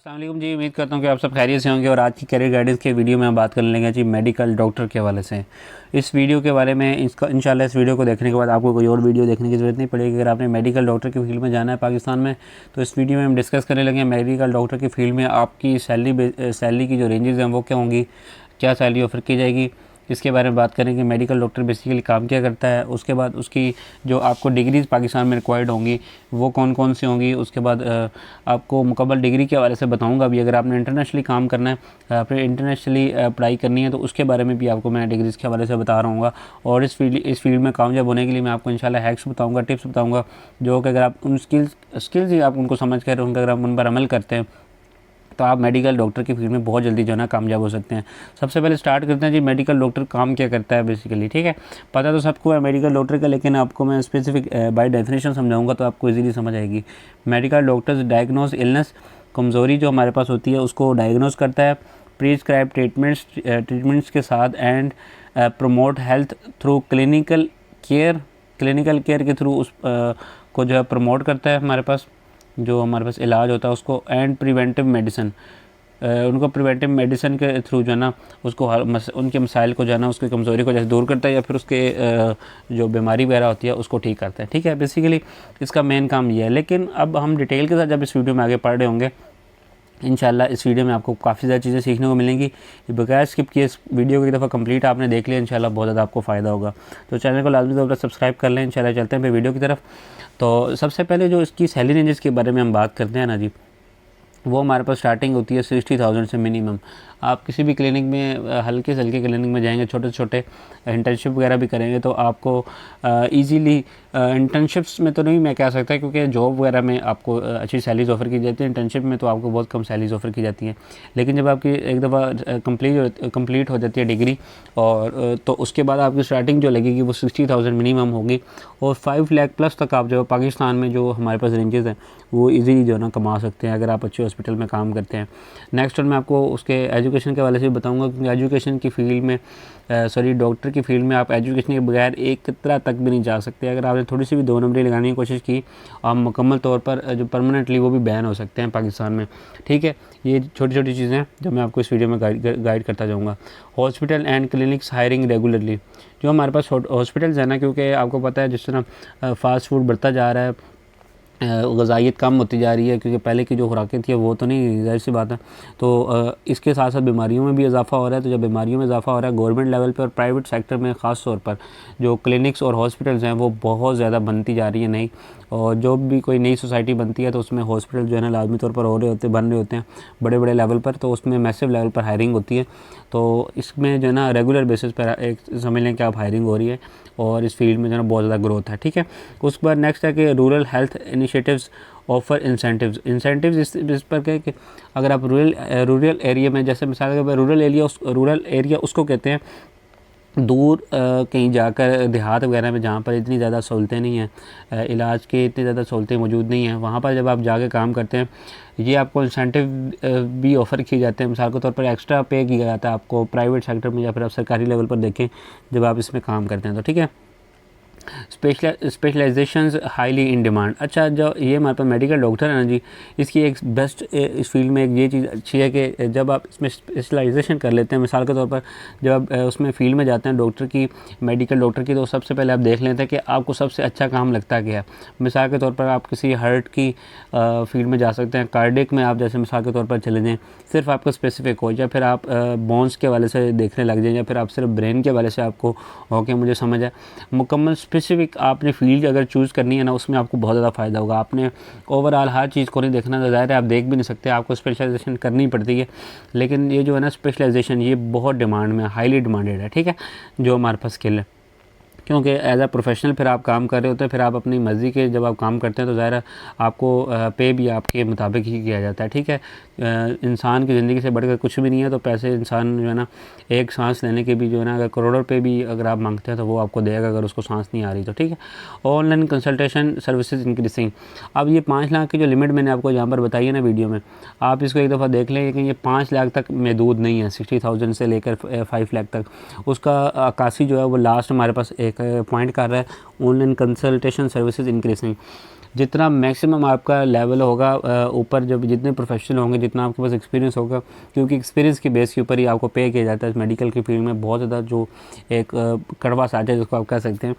अस्सलाम वालेकुम जी। उम्मीद करता हूँ कि आप सब खैरियत से होंगे। और आज की करियर गाइडेंस के वीडियो में हम बात करने लगे जी मेडिकल डॉक्टर के हवाले से। इस वीडियो के बारे में इंशाल्लाह इस वीडियो को देखने के बाद आपको कोई और वीडियो देखने की ज़रूरत नहीं पड़ेगी। अगर आपने मेडिकल डॉक्टर की फील्ड में जाना है पाकिस्तान में, तो इस वीडियो में हम डिस्कस करने लगे मेडिकल डॉक्टर की फील्ड में आपकी सैलरी की जो रेंजेस हैं वो क्या होंगी, क्या सैलरी ऑफ़र की जाएगी, इसके बारे में बात करेंगे। मेडिकल डॉक्टर बेसिकली काम क्या करता है, उसके बाद उसकी जो आपको डिग्रीज़ पाकिस्तान में रिक्वायर्ड होंगी वो कौन कौन सी होंगी, उसके बाद आपको मुकम्मल डिग्री के हवाले से बताऊंगा। अभी अगर आपने इंटरनेशनली काम करना है, आपने इंटरनेशनली पढ़ाई करनी है, तो उसके बारे में भी आपको मैं डिग्रीज़ के हवाले से बता रहा हूँ। और इस फील्ड में कामयाब होने के लिए मैं आपको इंशाल्लाह हैक्स बताऊँगा, टिप्स बताऊँगा, जो कि अगर आप उन स्किल्स ही आप उनको समझ कर उनका अगर आप उन पर अमल करते हैं तो आप मेडिकल डॉक्टर की फील्ड में बहुत जल्दी जो है ना कामयाब हो सकते हैं। सबसे पहले स्टार्ट करते हैं जी मेडिकल डॉक्टर काम क्या करता है बेसिकली। ठीक है, पता तो सबको है मेडिकल डॉक्टर का, लेकिन आपको मैं स्पेसिफिक बाय डेफिनेशन समझाऊंगा तो आपको इजीली समझ आएगी। मेडिकल डॉक्टर्स डायग्नोज इलनेस, कमज़ोरी जो हमारे पास होती है उसको डायग्नोज करता है प्रिस्क्राइब ट्रीटमेंट्स के साथ, and promote health through clinical care के थ्रू उस को जो है प्रमोट करता है हमारे पास, जो हमारे पास इलाज होता है उसको। एंड प्रिवेंटिव मेडिसिन, उनको प्रिवेंटिव मेडिसिन के थ्रू जो है ना उसको उनके मसाइल को जो है ना उसकी कमज़ोरी को जैसे दूर करता है, या फिर उसके जो बीमारी वगैरह होती है उसको ठीक करता है। ठीक है, बेसिकली इसका मेन काम ये है। लेकिन अब हम डिटेल के साथ जब इस वीडियो में आगे पढ़ रहे होंगे, इंशाल्लाह इस वीडियो में आपको काफ़ी ज़्यादा चीज़ें सीखने को मिलेंगी। बगैर स्किप किए इस वीडियो को एक दफ़ा कंप्लीट आपने देख लिया, इंशाल्लाह बहुत ज़्यादा आपको फ़ायदा होगा। तो चैनल को लाजमी तौर पर सब्सक्राइब कर लें। इंशाल्लाह चलते हैं फिर वीडियो की तरफ। तो सबसे पहले जो इसकी सैलरी रेंजेस के बारे में हम बात करते हैं ना जी, वो हमारे पास स्टार्टिंग होती है 60,000 से मिनिमम। आप किसी भी क्लिनिक में हल्के से हल्के क्लिनिक में जाएंगे, छोटे छोटे इंटर्नशिप वगैरह भी करेंगे, तो आपको इजीली इंटर्नशिप्स में तो नहीं मैं कह सकता, क्योंकि जॉब वगैरह में आपको अच्छी सैलरीज ऑफ़र की जाती है। इंटर्नशिप में तो आपको बहुत कम सैलरीज ऑफ़र की जाती हैं। लेकिन जब आपकी एक दफ़ा कंप्लीट हो जाती है डिग्री, और तो उसके बाद आपकी स्टार्टिंग जो लगेगी वो 60,000 मिनिमम होगी, और 5 लाख प्लस तक आप जो पाकिस्तान में जो हमारे पास रेंजेस हैं वो इजीली जो है ना कमा सकते हैं अगर आप अच्छे हॉस्पिटल में काम करते हैं। नेक्स्ट और मैं आपको उसके एजुकेशन के हवाले से भी बताऊंगा, क्योंकि एजुकेशन की फील्ड में डॉक्टर की फील्ड में आप एजुकेशन के बगैर एक कतरा तक भी नहीं जा सकते। अगर आपने थोड़ी सी भी 2 नंबरी लगाने की कोशिश की, आप मुकम्मल तौर पर जो परमानेंटली वो भी बैन हो सकते हैं पाकिस्तान में। ठीक है, ये छोटी छोटी चीज़ें हैं जो मैं आपको इस वीडियो में गाइड करता जाऊँगा। Hospital and clinics hiring regularly, जो हमारे पास हॉस्पिटल्स हैं ना, क्योंकि आपको पता है जिस तरह फ़ास्ट फूड बढ़ता जा रहा है, ग़िज़ाइयत कम होती जा रही है, क्योंकि पहले की जो खुराकें थी वो तो नहीं, ज़ाहिर सी बात है। तो इसके साथ साथ बीमारियों में भी इजाफा हो रहा है। तो जब बीमारियों में इजाफा हो रहा है गवर्नमेंट लेवल पे और प्राइवेट सेक्टर में ख़ास तौर पर जो क्लिनिक्स और हॉस्पिटल्स हैं वो बहुत ज़्यादा बनती जा रही है नई। और जो भी कोई नई सोसाइटी बनती है तो उसमें हॉस्पिटल जो है ना लाजमी तौर पर बन रहे होते हैं बड़े बड़े लेवल पर, तो उसमें मैसिव लेवल पर हायरिंग होती है। तो इसमें जो है ना रेगुलर बेसिस पर एक समझ लें कि आप हायरिंग हो रही है, और इस फील्ड में जो है ना बहुत ज़्यादा ग्रोथ है। ठीक है, उसके बाद नेक्स्ट है कि rural health initiatives offer incentives इस पर क्या कि अगर आप रूरल एरिया में, जैसे मिसाल के रूरल एरिया उसको कहते हैं दूर कहीं जाकर देहात वगैरह में जहाँ पर इतनी ज़्यादा सहूलतें नहीं हैं, इलाज के इतनी ज़्यादा सहूलतें मौजूद नहीं हैं, वहाँ पर जब आप जाके काम करते हैं ये आपको इंसेंटिव भी ऑफ़र किए जाते हैं। मिसाल के तौर पर एक्स्ट्रा पे किया जाता है आपको प्राइवेट सेक्टर में, या फिर आप सरकारी लेवल पर देखें जब आप इसमें काम करते हैं तो। ठीक है, स्पेशलाइजेशंस हाईली इन डिमांड। अच्छा, जो ये हमारे पास मेडिकल डॉक्टर है ना जी, इसकी एक बेस्ट इस फील्ड में एक ये चीज़ अच्छी है कि जब आप इसमें स्पेशलाइजेशन कर लेते हैं, मिसाल के तौर पर जब आप उसमें फील्ड में जाते हैं डॉक्टर की, मेडिकल डॉक्टर की, तो सबसे पहले आप देख लेते हैं कि आपको सबसे अच्छा काम लगता क्या है। मिसाल के तौर पर आप किसी हार्ट की फील्ड में जा सकते हैं, कार्डिक में आप जैसे मिसाल के तौर पर चले जाएँ, सिर्फ आपको स्पेसिफिक हो, या फिर आप बोन्स के हवाले से देखने लग जाएँ, या फिर आप सिर्फ ब्रेन के हवाले से आपको ओके मुझे समझ है। मुकम्मल स्पेसिफिक आपने फील्ड अगर चूज़ करनी है ना, उसमें आपको बहुत ज़्यादा फ़ायदा होगा। आपने ओवरऑल हर चीज़ को नहीं देखना, तो ज़ाहिर है आप देख भी नहीं सकते, आपको स्पेशलाइजेशन करनी पड़ती है। लेकिन ये जो है ना स्पेशलाइजेशन ये बहुत डिमांड में, हाईली डिमांडेड है। ठीक है, जो हमारे पास स्किल है, क्योंकि एज अ प्रोफेशनल फिर आप काम कर रहे होते हैं, फिर आप अपनी मर्ज़ी के जब आप काम करते हैं तो ज़ाहिर है आपको पे भी आपके मुताबिक ही किया जाता है। ठीक है, इंसान की ज़िंदगी से बढ़कर कुछ भी नहीं है, तो पैसे इंसान जो है ना एक सांस लेने के भी जो है ना अगर करोड़ों पे भी अगर आप मांगते हैं तो वो आपको देगा अगर उसको सांस नहीं आ रही तो। ठीक है, ऑनलाइन कंसल्टेशन सर्विसेज इंक्रीजिंग। अब ये 5 लाख की जो लिमिट मैंने आपको यहाँ पर बताई है ना वीडियो में, आप इसको एक दफ़ा देख लें कि ये 5 लाख तक महदूद नहीं है, 60,000 से लेकर 5 लाख तक। उसका अक्कासी जो है वो लास्ट हमारे पास एक पॉइंट कर रहा है, ऑनलाइन कंसल्टेशन सर्विसेज इंक्रीजिंग। जितना मैक्सिमम आपका लेवल होगा ऊपर, जब जितने प्रोफेशनल होंगे, जितना आपके पास एक्सपीरियंस होगा, क्योंकि एक्सपीरियंस की बेस के ऊपर ही आपको पे किया जाता है। मेडिकल की फील्ड में बहुत ज़्यादा जो एक कड़वा साझा जिसको आप कह सकते हैं,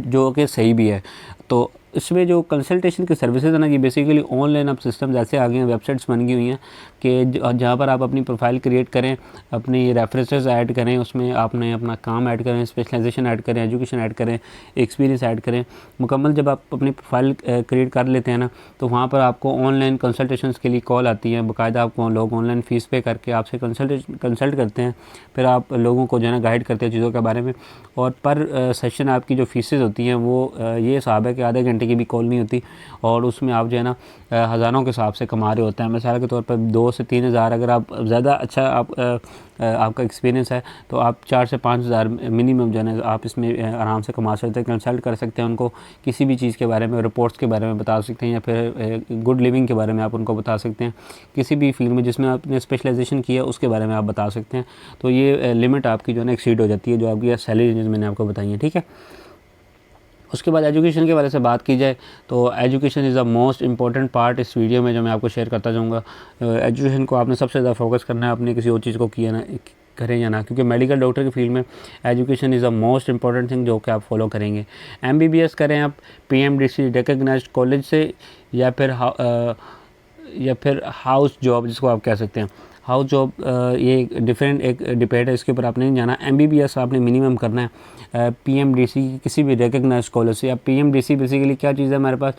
जो कि सही भी है। तो इसमें जो कंसल्टेशन की सर्विसेज है ना, ये बेसिकली ऑनलाइन अब सिस्टम ऐसे आ गए हैं, वेबसाइट्स बन गई हुई हैं कि जहाँ पर आप अपनी प्रोफाइल क्रिएट करें, अपनी रेफरेंसेस ऐड करें, उसमें आपने अपना काम ऐड करें, स्पेशलाइजेशन ऐड करें, एजुकेशन ऐड करें, एक्सपीरियंस ऐड करें। मुकम्मल जब आप अपनी प्रोफाइल क्रिएट कर लेते हैं ना, तो वहाँ पर आपको ऑनलाइन कंसल्टेशंस के लिए कॉल आती है। बाकायदा आपको लोग ऑनलाइन फ़ीस पे करके आपसे कंसल्ट करते हैं, फिर आप लोगों को जो है ना गाइड करते हैं चीज़ों के बारे में। और पर सेशन आपकी जो फीसेस होती हैं वो ये हिसाब है कि आधे घंटे की भी कॉल नहीं होती, और उसमें आप जो है ना हज़ारों के हिसाब से कमा रहे होते हैं। मिसाल के तौर पर 2 से 3 हज़ार, अगर आप ज़्यादा अच्छा आपका एक्सपीरियंस है तो आप 4 से 5 हज़ार मिनिमम जो है ना आप इसमें आराम से कमा सकते हैं। कंसल्ट कर सकते हैं उनको, किसी भी चीज़ के बारे में, रिपोर्ट्स के बारे में बता सकते हैं, या फिर गुड लिविंग के बारे में आप उनको बता सकते हैं। किसी भी फील्ड में जिसमें आपने स्पेशलाइजेशन किया उसके बारे में आप बता सकते हैं। तो ये लिमिट आपकी जो है ना एक्सीड हो जाती है, जो आपकी सैलरी रेंज मैंने आपको बताई है, ठीक है। उसके बाद एजुकेशन के बारे से बात की जाए तो education is the most important part इस वीडियो में जो मैं आपको शेयर करता जाऊँगा। एजुकेशन को आपने सबसे ज़्यादा फोकस करना है, आपने किसी और चीज़ को किया ना करें या ना, क्योंकि मेडिकल डॉक्टर की फील्ड में education is the most important thing जो कि आप फॉलो करेंगे। MBBS करें आप PMDC रिकग्नाइज्ड कॉलेज से, या फिर हाउस जॉब जिसको आप कह सकते हैं। हाउस जॉब ये डिफरेंट एक डिबेट है, इसके ऊपर आपने नहीं जाना। MBBS आपने मिनिमम करना है PMDC किसी भी रिकग्नाइज्ड कॉलेज से। अब PMDC बेसिकली क्या चीज़ है हमारे पास?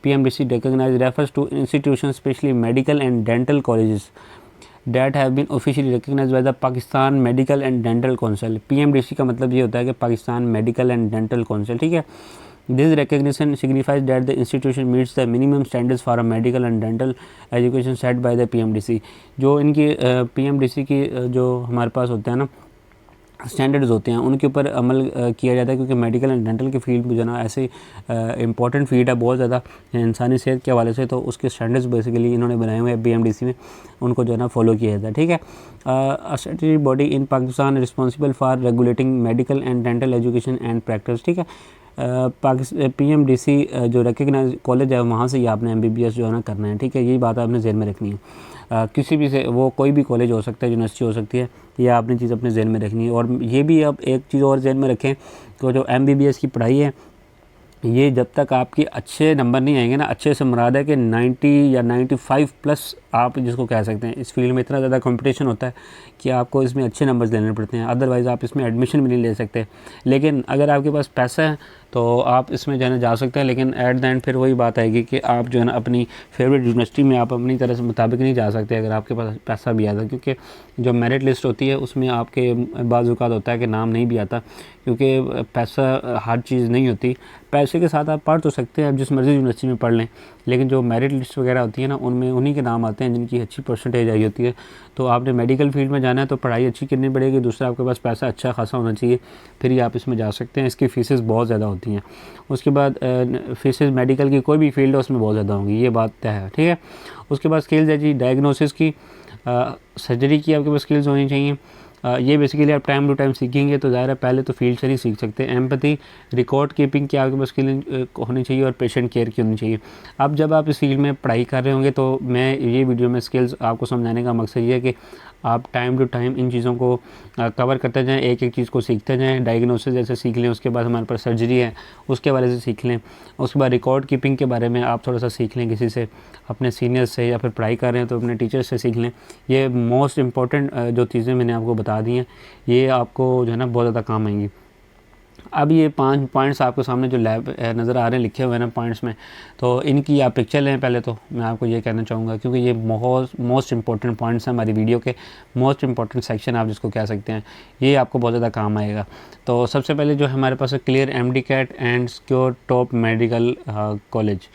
PMDC recognised refers to institution specially medical and dental colleges that have been officially recognized by the Pakistan Medical and Dental Council। PMDC का मतलब ये होता है कि Pakistan medical and dental council, ठीक है। This recognition signifies that the institution meets the minimum standards for a medical and dental education set by the PMDC। जो इनकी PMDC की जो हमारे पास होते हैं ना स्टैंडर्ड्स होते हैं, उनके ऊपर अमल किया जाता है, क्योंकि मेडिकल एंड डेंटल की फील्ड में जो ना ऐसे इंपॉर्टेंट फील्ड है बहुत ज़्यादा इंसानी सेहत के हवाले से। तो उसके स्टैंडर्ड्स बेसिकली इन्होंने बनाए हुए हैं PMDC में, उनको जो है ना फॉलो किया जाता है, ठीक है। Statutory body in Pakistan responsible for regulating medical and dental education and practice, ठीक है। PMDC जो रिकग्नाइज कॉलेज है वहाँ से ही आपने MBBS जो है ना करना है, ठीक है। यही बात आपने ज़हन में रखनी है। किसी भी से वो कोई भी कॉलेज हो सकता है, यूनिवर्सिटी हो सकती है, यह आपने चीज़ अपने जहन में रखनी है। और ये भी आप एक चीज़ और जहन में रखें कि जो MBBS की पढ़ाई है, ये जब तक आपके अच्छे नंबर नहीं आएंगे ना, अच्छे से मुराद है कि 90 या 95 प्लस आप जिसको कह सकते हैं। इस फील्ड में इतना ज़्यादा कंपटीशन होता है कि आपको इसमें अच्छे नंबर्स लेने पड़ते हैं, अदरवाइज़ आप इसमें एडमिशन भी नहीं ले सकते। लेकिन अगर आपके पास पैसा है तो आप इसमें जो है ना जा सकते हैं, लेकिन एट द एंड फिर वही बात आएगी कि आप जो है ना अपनी फेवरेट यूनिवर्सिटी में आप अपनी तरह से मुताबिक नहीं जा सकते अगर आपके पास पैसा भी आता, क्योंकि जो मेरिट लिस्ट होती है उसमें आपके बाज़ औक़ात होता है कि नाम नहीं भी आता, क्योंकि पैसा हर चीज़ नहीं होती। पैसे के साथ आप पढ़ तो सकते हैं, आप जिस मर्ज़ी यूनिवर्सिटी में पढ़ लें, लेकिन जो मेरिट लिस्ट वगैरह होती है ना, उनमें उन्हीं के नाम आते हैं जिनकी अच्छी परसेंटेज आई होती है। तो आपने मेडिकल फील्ड में जाना है तो पढ़ाई अच्छी करनी पड़ेगी, दूसरा आपके पास पैसा अच्छा खासा होना चाहिए, फिर ही आप इसमें जा सकते हैं। इसकी फ़ीसेस बहुत ज़्यादा होती हैं। उसके बाद फ़ीसेस मेडिकल की कोई भी फील्ड है उसमें बहुत ज़्यादा होंगी, ये बात तय है, ठीक है। उसके बाद स्किल्स है जी, डायग्नोसिस की, सर्जरी की आपके पास स्किल्स होनी चाहिए। ये बेसिकली आप टाइम टू टाइम सीखेंगे तो ज़ाहिर है पहले तो फील्ड से नहीं सीख सकते। एम्पैथी, रिकॉर्ड कीपिंग की आपके पास स्किल होनी चाहिए, और पेशेंट केयर की होनी चाहिए। अब जब आप इस फील्ड में पढ़ाई कर रहे होंगे तो मैं ये वीडियो में स्किल्स आपको समझाने का मकसद ये है कि आप टाइम टू टाइम इन चीज़ों को कवर करते जाएं, एक एक चीज़ को सीखते जाएं। डायग्नोसिस जैसे सीख लें, उसके बाद हमारे पास सर्जरी है उसके बारे से सीख लें। उसके बाद रिकॉर्ड कीपिंग के बारे में आप थोड़ा सा सीख लें किसी से, अपने सीनियर से, या फिर पढ़ाई कर रहे हैं तो अपने टीचर से सीख लें। ये मोस्ट इंपॉर्टेंट जो चीज़ें मैंने आपको बता दी हैं, ये आपको जो है ना बहुत ज़्यादा काम आएंगी। अब ये 5 पॉइंट्स आपके सामने जो लैब नज़र आ रहे हैं लिखे हुए हैं ना पॉइंट्स में, तो इनकी आप पिक्चर लें पहले। तो मैं आपको ये कहना चाहूँगा, क्योंकि ये मोस्ट इंपॉर्टेंट पॉइंट्स हैं हमारी वीडियो के, मोस्ट इंपॉर्टेंट सेक्शन आप जिसको कह सकते हैं, ये आपको बहुत ज़्यादा काम आएगा। तो सबसे पहले जो हमारे पास है clear MD-CAT and secure top medical college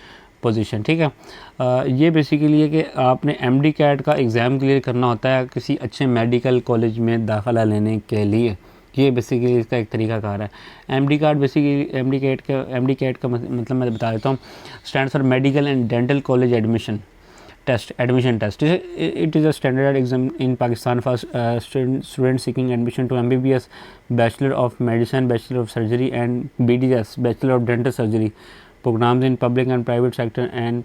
position, ठीक है। ये बेसिकली है कि आपने MD-CAT का एग्ज़ाम क्लियर करना होता है किसी अच्छे मेडिकल कॉलेज में दाखिला लेने के लिए। ये बेसिकली इसका एक तरीक़ाकार है। MD-CAT बेसिकली MD-CAT का मतलब मैं बता देता हूँ, stands for medical and dental college admission test. It is a standard exam in Pakistan for student seeking admission to MBBS, bachelor of medicine, bachelor of surgery and BDS, bachelor of dental surgery programmes in public and private sector and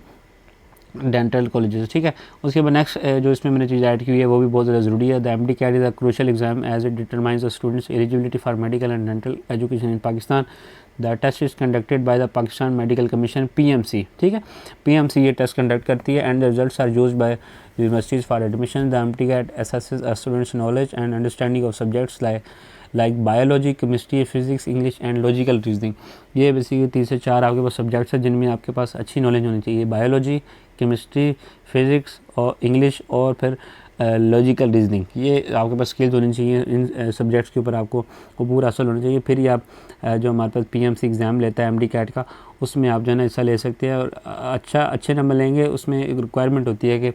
dental colleges, ठीक है। उसके बाद next जो इसमें मैंने चीज़ add की हुई है वो भी बहुत ज़्यादा ज़रूरी है। The MD-CAT is a crucial exam as it determines the students eligibility for medical and dental education in Pakistan. The test is conducted by the Pakistan medical commission PMC, ठीक है। PMC ये टेस्ट कंडक्ट करती है and the results are used by universities for admission. The MD-CAT assesses a student's knowledge and understanding of subjects like biology, chemistry, physics, English and logical reasoning. ये basically 3 से 4 आपके पास subjects हैं जिनमें आपके पास अच्छी knowledge होनी चाहिए। बायोलॉजी, केमिस्ट्री, फिज़िक्स और इंग्लिश और फिर लॉजिकल रीजनिंग, ये आपके पास स्किल्स होनी चाहिए। इन सब्जेक्ट्स के ऊपर आपको पूरा असल होना चाहिए। फिर ही आप जो हमारे पास PMC एग्ज़ाम लेता है MD-CAT का, उसमें आप जो है ना हिस्सा ले सकते हैं और अच्छे नंबर लेंगे। उसमें एक रिक्वायरमेंट होती है कि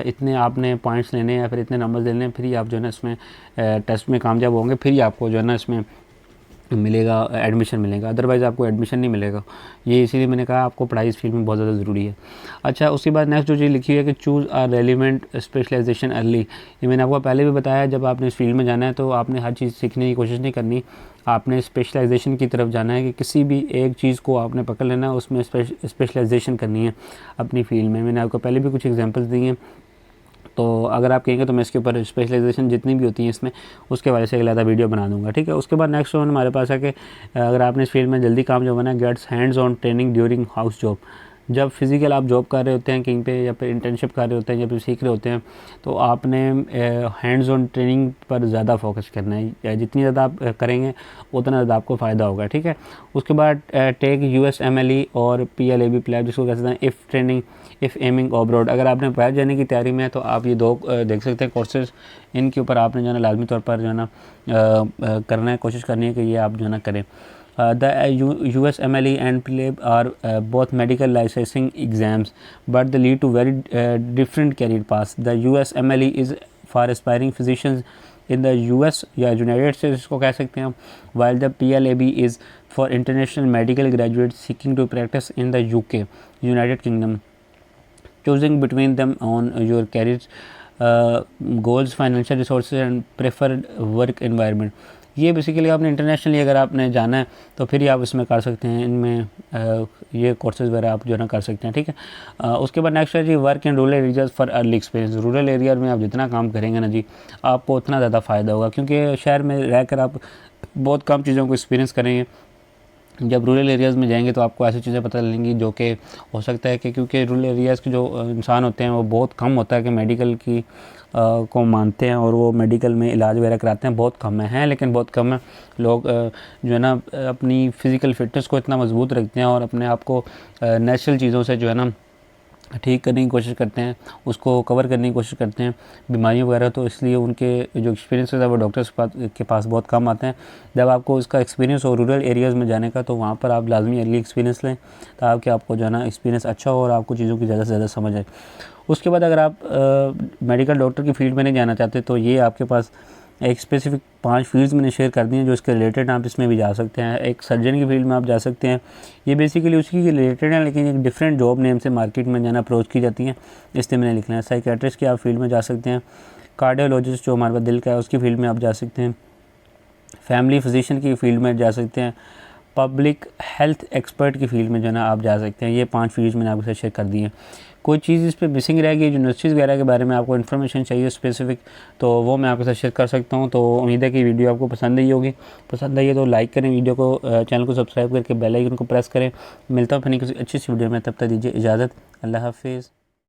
इतने आपने पॉइंट्स लेने हैं या फिर इतने नंबर लेने हैं, फिर ही आप जो है ना इसमें टेस्ट में कामयाब होंगे, फिर ही आपको जो है ना इसमें मिलेगा, एडमिशन मिलेगा, अदरवाइज़ आपको एडमिशन नहीं मिलेगा। ये इसीलिए मैंने कहा आपको पढ़ाई इस फील्ड में बहुत ज़्यादा ज़रूरी है। अच्छा, उसके बाद नेक्स्ट जो चीज़ लिखी हुई है कि चूज़ आ रेलिवेंट स्पेशलाइजेशन अर्ली। ये मैंने आपको पहले भी बताया, जब आपने इस फील्ड में जाना है तो आपने हर चीज़ सीखने की कोशिश नहीं करनी, आपने स्पेशलाइजेशन की तरफ जाना है कि किसी भी एक चीज़ को आपने पकड़ लेना है, उसमें स्पेशलाइजेशन करनी है अपनी फील्ड में। मैंने आपको पहले भी कुछ एग्जांपल्स दिए हैं, तो अगर आप कहेंगे तो मैं इसके ऊपर स्पेशलाइजेशन जितनी भी होती हैं इसमें, उसके बारे से अगला वीडियो बना दूंगा, ठीक है। उसके बाद नेक्स्ट वन हमारे पास है कि अगर आपने इस फील्ड में जल्दी काम जो बना, gets hands on training during house job. जब फिज़िकल आप जॉब कर रहे होते हैं कहीं पे या फिर इंटर्नशिप कर रहे होते हैं या फिर सीख रहे होते हैं, तो आपने हैंड्स ऑन ट्रेनिंग पर ज़्यादा फोकस करना है। जितनी ज़्यादा आप करेंगे उतना ज़्यादा आपको फ़ायदा होगा, ठीक है। उसके बाद टेक USMLE और PLAB प्लैब, जिसको कहते हैं इफ़ एमिंग अब्रॉड। अगर आपने बाहर जाने की तैयारी में है तो आप ये 2 देख सकते हैं कोर्सेज, इनके ऊपर आपने जो है ना लाजमी तौर पर जो है ना करना है, कोशिश करनी है कि ये आप जो है ना करें। The USMLE and PLAB are both medical licensing exams, but they lead to very different career paths. The USMLE is for aspiring physicians in the US या United States इसको कह सकते हैं, while the PLAB is for international medical graduates seeking to practice in the UK, United Kingdom. Choosing between them on your career goals, financial resources and preferred work environment. ये basically आपने internationally अगर आपने जाना है तो फिर ही आप इसमें कर सकते हैं, इनमें ये कोर्सेज़ वगैरह आप जो है ना कर सकते हैं, ठीक है। उसके बाद नेक्स्ट है जी work in rural areas for early experience. Rural area में आप जितना काम करेंगे ना जी, आपको उतना ज़्यादा फ़ायदा होगा, क्योंकि शहर में रहकर आप बहुत कम चीज़ों को एक्सपीरियंस करेंगे। जब रूरल एरियाज़ में जाएंगे तो आपको ऐसी चीज़ें पता चलेंगी जो कि हो सकता है कि, क्योंकि रूरल एरियाज़ के जो इंसान होते हैं वो बहुत कम होता है कि मेडिकल की को मानते हैं और वो मेडिकल में इलाज वगैरह कराते हैं, बहुत कम हैं, लेकिन बहुत कम है लोग जो है ना अपनी फ़िज़िकल फ़िटनेस को इतना मजबूत रखते हैं और अपने आप को नेचुरल चीज़ों से जो है ना ठीक करने की कोशिश करते हैं, उसको कवर करने की कोशिश करते हैं बीमारियों वगैरह। तो इसलिए उनके जो एक्सपीरियंस है वो डॉक्टर्स के पास बहुत कम आते हैं। जब आपको इसका एक्सपीरियंस हो रूरल एरियाज़ में जाने का, तो वहाँ पर आप लाजमी अर्ली एक्सपीरियंस लें ताकि आपको जो है ना एक्सपीरियंस अच्छा हो और आपको चीज़ों की ज़्यादा से ज़्यादा समझ आए। उसके बाद अगर आप मेडिकल डॉक्टर की फील्ड में नहीं जाना चाहते तो ये आपके पास एक स्पेसिफिक 5 फील्ड्स मैंने शेयर कर दी हैं जो इसके रिलेटेड आप इसमें भी जा सकते हैं। एक सर्जन की फील्ड में आप जा सकते हैं, ये बेसिकली उसी के रिलेटेड है लेकिन एक डिफरेंट जॉब नेम से मार्केट में जाना अप्रोच की जाती हैं, इसलिए मैंने लिखना है। साइकेट्रिस्ट की आप फील्ड में जा सकते हैं, कार्डियोलॉजिस्ट जो हमारे पास दिल का है उसकी फील्ड में आप जा सकते हैं, फैमिली फिजिशियन की फील्ड में जा सकते हैं, पब्लिक हेल्थ एक्सपर्ट की फील्ड में जो है ना आप जा सकते हैं। ये 5 फील्ड्स मैंने आपके साथ शेयर कर दी हैं। कोई चीज़ इस पर मिसिंग रहेगी, यूनिवर्सिटीज़ वगैरह के बारे में आपको इन्फॉर्मेशन चाहिए स्पेसिफिक, तो वो मैं आपके साथ शेयर कर सकता हूँ। तो उम्मीद है कि वीडियो आपको पसंद आई होगी। पसंद आई है तो लाइक करें वीडियो को, चैनल को सब्सक्राइब करके बेल आइकन को प्रेस करें। मिलता हूँ फिर किसी अच्छी सी वीडियो में, तब तक दीजिए इजाज़त। अल्लाह हाफिज़।